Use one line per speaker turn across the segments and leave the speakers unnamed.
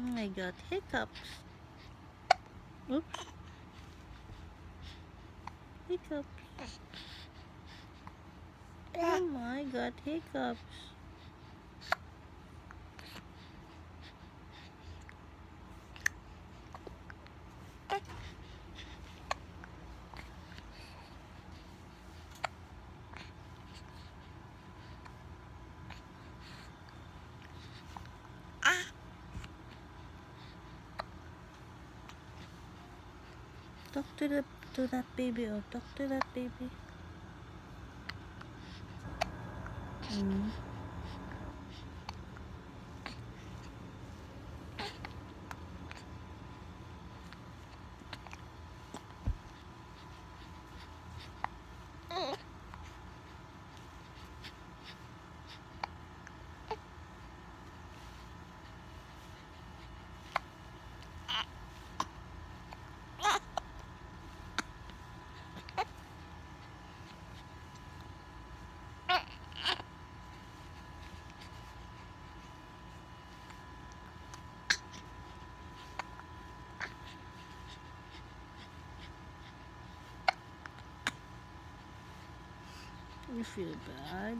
I got hiccups. Oops. Hiccups. Oh, I got hiccups. Talk to that baby, or talk to that baby. Mm. You feel bad?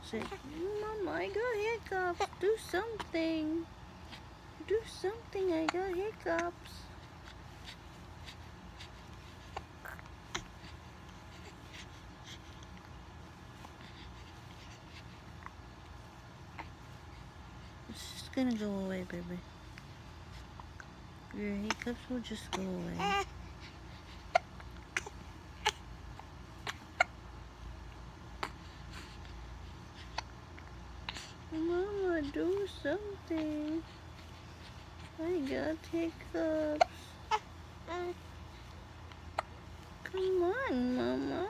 Say, Mama, I got hiccups. Do something. Do something. I got hiccups. It's just gonna go away, baby. Your hiccups will just go away. Mama, do something. I got hiccups. Come on, Mama.